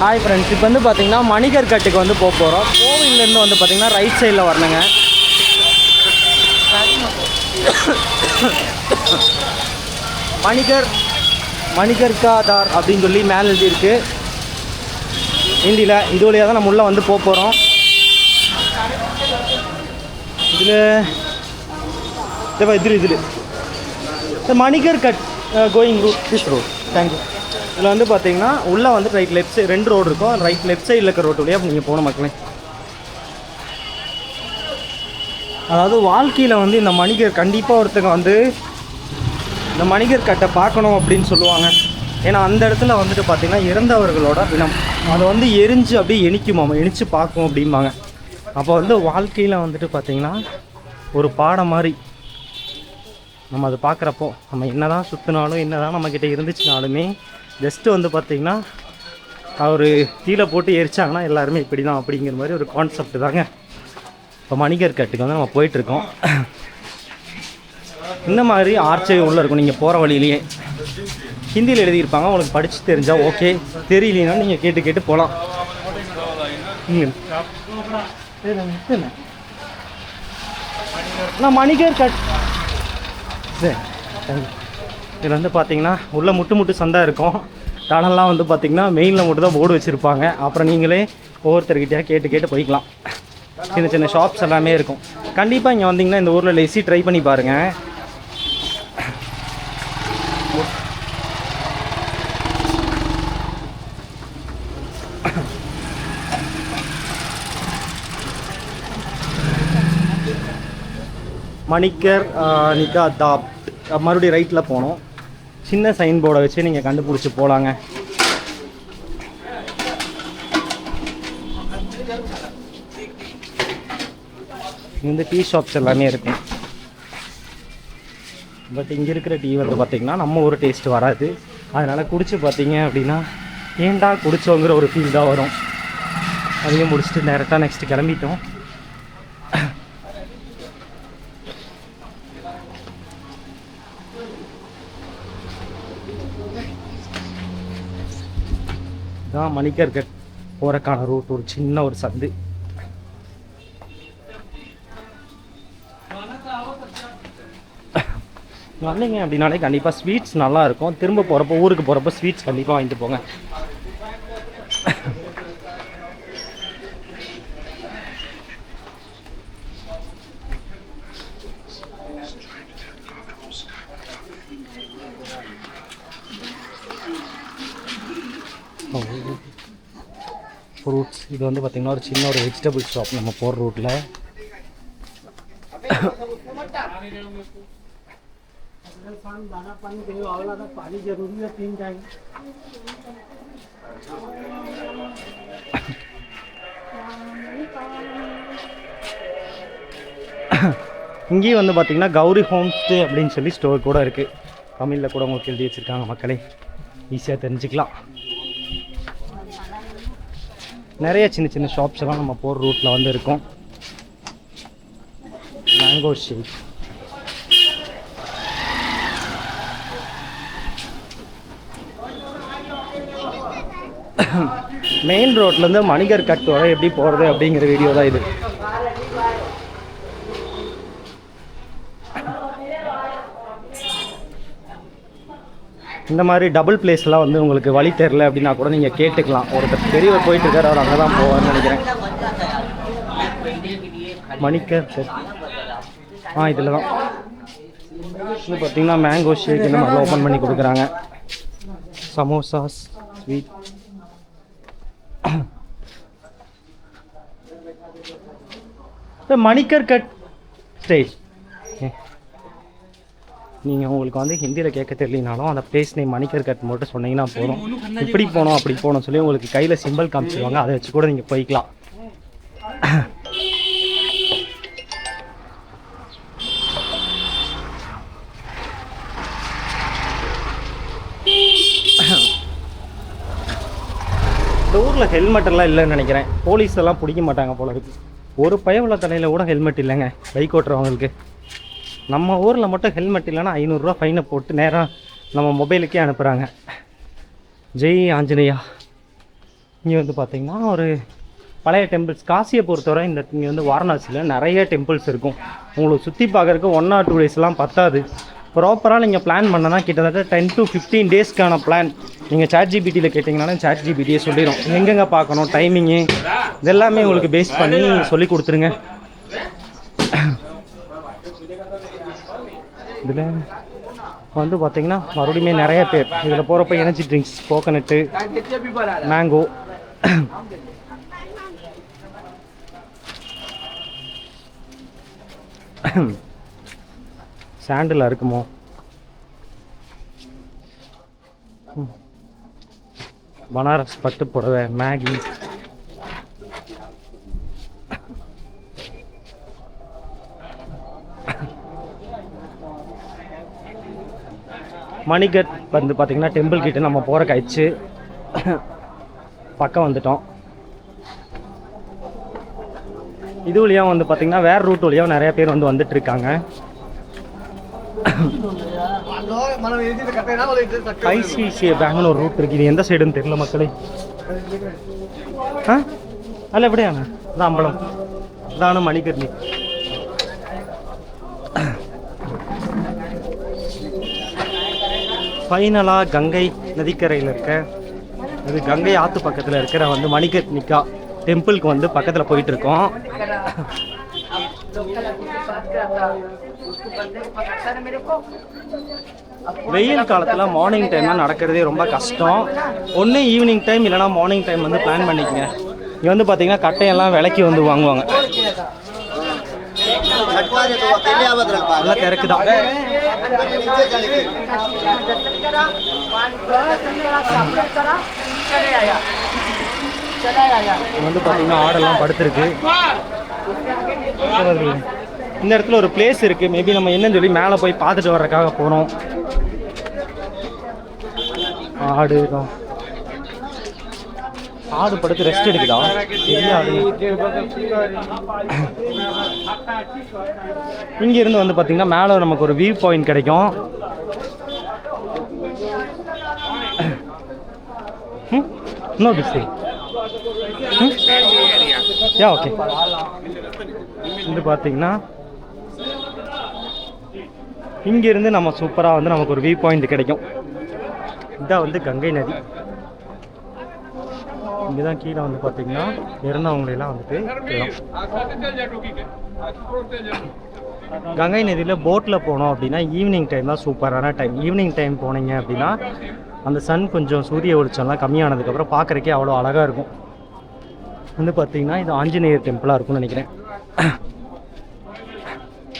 Hi friends, இப்போ வந்து பார்த்தீங்கன்னா மணிகர் கட்டுக்கு வந்து போக போகிறோம். கோவிலேருந்து வந்து பார்த்தீங்கன்னா ரைட் சைடில் வரணுங்க. மணிகர் கா தார் அப்படின்னு சொல்லி மேலே எழுதியிருக்கு ஹிந்தியில். இது வழியாக தான் நம்ம உள்ளே வந்து போக போகிறோம். இதில் மணிகர் cut going route this road. Thank you. இதில் வந்து பார்த்தீங்கன்னா உள்ளே வந்து ரைட் லெஃப்ட் சைடு 2 ரோடு இருக்கும். ரைட் லெஃப்ட் சைடில் இருக்கிற ரோட்டு வழியாக நீங்கள் போகணும் மக்களே. அதாவது வாழ்க்கையில் வந்து இந்த மணிகர் கண்டிப்பாக ஒருத்தங்க வந்து இந்த மணிகர் கட்டை பார்க்கணும் அப்படின்னு சொல்லுவாங்க. ஏன்னா அந்த இடத்துல வந்துட்டு பார்த்திங்கன்னா இறந்தவர்களோட பிணம் அதை வந்து எரிஞ்சு அப்படியே எணிச்சு பார்க்கும் அப்படிம்பாங்க. அப்போ வந்து வாழ்க்கையில் வந்துட்டு பார்த்திங்கன்னா ஒரு பாடம் மாதிரி நம்ம அதை பார்க்குறப்போ நம்ம என்ன தான் சுற்றினாலும் என்ன தான் நம்மக்கிட்ட இருந்துச்சுனாலுமே ஜஸ்ட்டு வந்து பார்த்திங்கன்னா அவர் கீழே போட்டு எரிச்சாங்கன்னா எல்லாருமே இப்படி தான் அப்படிங்கிற மாதிரி ஒரு கான்செப்ட் தாங்க. இப்போ மணிகர் கட்டுக்கு வந்து நம்ம போயிட்டுருக்கோம். இந்த மாதிரி ஆர்ச்சை உள்ளே இருக்கும். நீங்கள் போகிற வழியிலேயே ஹிந்தியில் எழுதியிருப்பாங்க. உங்களுக்கு படித்து தெரிஞ்சால் ஓகே, தெரியலனா நீங்கள் கேட்டு போகலாம். நான் மணிகர் கட் இதில் வந்து பார்த்தீங்கன்னா உள்ளே முட்டு சந்தை இருக்கும். டனல்லாம் வந்து பார்த்திங்கன்னா மெயினில் மட்டும் தான் போர்டு வச்சுருப்பாங்க. அப்புறம் நீங்களே ஒவ்வொருத்தர்கிட்டயா கேட்டு போய்க்கலாம். சின்ன ஷாப்ஸ் எல்லாமே இருக்கும். கண்டிப்பாக இங்கே வந்தீங்கன்னா இந்த ஊரில் லெஸ்ஸி ட்ரை பண்ணி பாருங்கள். மணிகர் நிகா தாப் மறுபடியும் ரைட்டில் போகணும். சின்ன சைன் போர்டை வச்சு நீங்கள் கண்டுபிடிச்சி போகலாங்க. இந்த டீ ஷாப்ஸ் எல்லாமே இருக்கும். பட் இங்கே இருக்கிற டீ வந்து பார்த்திங்கன்னா நம்ம ஒரு டேஸ்ட் வராது. அதனால் குடிச்சு பார்த்தீங்க அப்படின்னா ஏன்டா குடிச்சோங்கிற ஒரு ஃபீல் தான் வரும். அதையும் முடிச்சுட்டு டேரெக்டாக நெக்ஸ்ட்டு கிளம்பிட்டோம். தான் மணிகர் கட் போகிறக்கான ரூட். ஒரு சின்ன ஒரு சந்து. வந்தீங்க அப்படின்னாலே கண்டிப்பாக ஸ்வீட்ஸ் நல்லா இருக்கும். திரும்ப போகிறப்போ ஊருக்கு போகிறப்போ ஸ்வீட்ஸ் கண்டிப்பாக வாங்கிட்டு போங்க. ஃப்ரூட்ஸ். இது வந்து பார்த்திங்கன்னா ஒரு சின்ன ஒரு வெஜிடபிள் ஷாப் நம்ம போகிற ரூட்டில். இங்கேயும் வந்து பார்த்திங்கன்னா கௌரி ஹோம் ஸ்டே அப்படின்னு சொல்லி ஸ்டோர் கூட இருக்குது. தமிழில் கூட உங்களுக்கு எழுதி வச்சுருக்காங்க. மக்களே ஈஸியாக தெரிஞ்சுக்கலாம். நிறைய சின்ன ஷாப்ஸ் எல்லாம் நம்ம போகிற ரூட்டில் வந்து இருக்கும். மேங்கோ ஷேக். மெயின் ரோட்லேருந்து மணிகர் கட் வர எப்படி போகிறது அப்படிங்கிற வீடியோ தான் இது. இந்த மாதிரி டபுள் பிளேஸ்லாம் வந்து உங்களுக்கு வழி தெரில அப்படின்னா கூட நீங்கள் கேட்டுக்கலாம். ஒருத்தர் பெரியவர் போயிட்டு இருக்காரு, அவர் அங்கே தான் போவார்னு நினைக்கிறேன். மணிகர் இதில் தான் இது பார்த்திங்கன்னா மேங்கோ ஷேக் இந்த மாதிரிலாம் ஓப்பன் பண்ணி கொடுக்குறாங்க. Samosas, sweet. இப்போ மணிகர் கட் ஸ்டேஜ். நீங்கள் உங்களுக்கு வந்து ஹிந்தியில் கேட்க தெரியலனாலும் அந்த பிளேஸ் நேம் மணிகர் கட் மட்டும் சொன்னீங்கன்னா போதும். இப்படி போகணும் அப்படி போகணும் சொல்லி உங்களுக்கு கையில் சிம்பிள் காமிச்சிருவாங்க. அதை வச்சு கூட நீங்கள் போய்க்கலாம். இந்த ஊரில் ஹெல்மெட்டெல்லாம் இல்லைன்னு நினைக்கிறேன். போலீஸ் எல்லாம் பிடிக்க மாட்டாங்க போல இருக்கு. ஒரு பயவுள்ள தலையில் கூட ஹெல்மெட் இல்லைங்க பைக் ஓட்டுறவங்களுக்கு. நம்ம ஊரில் மட்டும் ஹெல்மெட் இல்லைன்னா 500 ரூபா ஃபைனை போட்டு நேராக நம்ம மொபைலுக்கே அனுப்புகிறாங்க. ஜெய் ஆஞ்சநேயா. இங்கே வந்து பார்த்திங்கன்னா ஒரு பழைய டெம்பிள்ஸ். காசியை பொறுத்தவரை இங்கே வந்து வாரணாசியில் நிறைய டெம்பிள்ஸ் இருக்கும். உங்களுக்கு சுற்றி பார்க்குறதுக்கு 1 or 2 டேஸ்லாம் பத்தாது. ப்ராப்பராக நீங்கள் பிளான் பண்ணனா கிட்டத்தட்ட 10 to 15 டேஸ்க்கான பிளான் நீங்கள் ChatGPTயில் கேட்டிங்கனாலும் ChatGPTயே சொல்லிடும் எங்கெங்கே பார்க்கணும், டைமிங்கு இதெல்லாமே உங்களுக்கு பேஸ் பண்ணி சொல்லி கொடுத்துருங்க. இதில் வந்து பார்த்திங்கன்னா மறுபடியுமே நிறைய பேர் இதில் போகிறப்ப எனர்ஜி ட்ரிங்க்ஸ், கோகனட்டு, மேங்கோ, சாண்டில் இருக்குமோ, பனாரஸ் பட்டு புடவை, மேகி, மணிகட் வந்து பார்த்திங்கன்னா டெம்பிள் கிட்ட நம்ம போகிற கழிச்சு பக்கம் வந்துட்டோம். இது வழியாக வந்து பார்த்திங்கன்னா வேறு ரூட் வழியாக நிறைய பேர் வந்து வந்துட்டுருக்காங்க. ஐசிஐசிஐ பேங்க்னு ஒரு ரூட் இருக்குது. இது எந்த சைடுன்னு தெரியல மக்களே. அல்ல எப்படியாண்ணா இதான் அம்பலம், இதான மணிகர்ணி. ஃபைனலாக கங்கை நதிக்கரையில் இருக்க, இது கங்கை ஆற்று பக்கத்தில் இருக்கிற வந்து மணிகர்ணிகா டெம்பிளுக்கு வந்து பக்கத்தில் போயிட்டுருக்கோம். வெயில் காலத்தில் மார்னிங் டைம்லாம் நடக்கிறதே ரொம்ப கஷ்டம். ஒன்று ஈவினிங் டைம் இல்லைனா மார்னிங் டைம் வந்து பிளான் பண்ணிக்கங்க. இங்கே வந்து பார்த்தீங்கன்னா கட்டையெல்லாம் விலைக்கு வந்து வாங்குவாங்க. நல்லா திறக்கு தான். வந்து பார்த்தீங்கன்னா ஆடெல்லாம் படுத்துருக்கு. இந்த இடத்துல ஒரு பிளேஸ் இருக்குது. மேபி நம்ம என்னன்னு சொல்லி மேலே போய் பார்த்துட்டு வர்றதுக்காக போகிறோம். ஆடு தான், ஆடு படுத்து ரெஸ்ட் எடுக்குதா தெரியாது. இங்கிருந்து வந்து பார்த்தீங்கன்னா மேலே நமக்கு ஒரு வியூ பாயிண்ட் கிடைக்கும். நோ டிஸ்டே யா ஓகே. வந்து பார்த்தீங்கன்னா இங்கிருந்து நம்ம சூப்பராக வந்து நமக்கு ஒரு வியூ பாயிண்ட் கிடைக்கும். இதான் வந்து கங்கை நதி. இங்கே தான் கீழே வந்து பார்த்தீங்கன்னா இறந்தவங்களெல்லாம் வந்துட்டு கங்கை நதியில் போட்டில் போனோம் அப்படின்னா ஈவினிங் டைம் தான் சூப்பரான டைம். ஈவினிங் டைம் போனீங்க அப்படின்னா அந்த சன் கொஞ்சம் சூரிய வெளிச்சம்லாம் கம்மியானதுக்கப்புறம் பார்க்குறக்கே அவ்வளோ அழகாக இருக்கும். வந்து பார்த்தீங்கன்னா இது ஆஞ்சநேயர் டெம்பிளாக இருக்கும்னு நினைக்கிறேன்.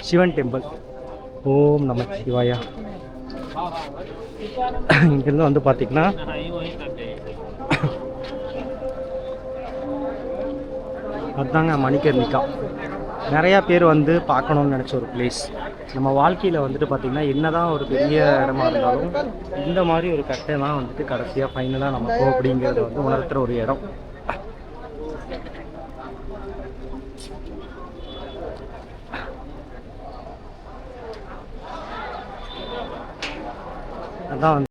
சிவன் டெம்பிள். ஓம் நம சிவாயா. இங்கேருந்து வந்து பார்த்தீங்கன்னா அதுதாங்க மணிகர்ணிகா. நிறையா பேர் வந்து பார்க்கணுன்னு நினச்ச ஒரு பிளேஸ். நம்ம வாழ்க்கையில் வந்துட்டு பார்த்திங்கன்னா என்ன தான் ஒரு பெரிய இடமா இருந்தாலும் இந்த மாதிரி ஒரு கட்டை தான் வந்துட்டு கடைசியாக ஃபைனலாக நம்ம போ அப்படிங்கிறத வந்து உணர்த்துகிற ஒரு இடம். அதான்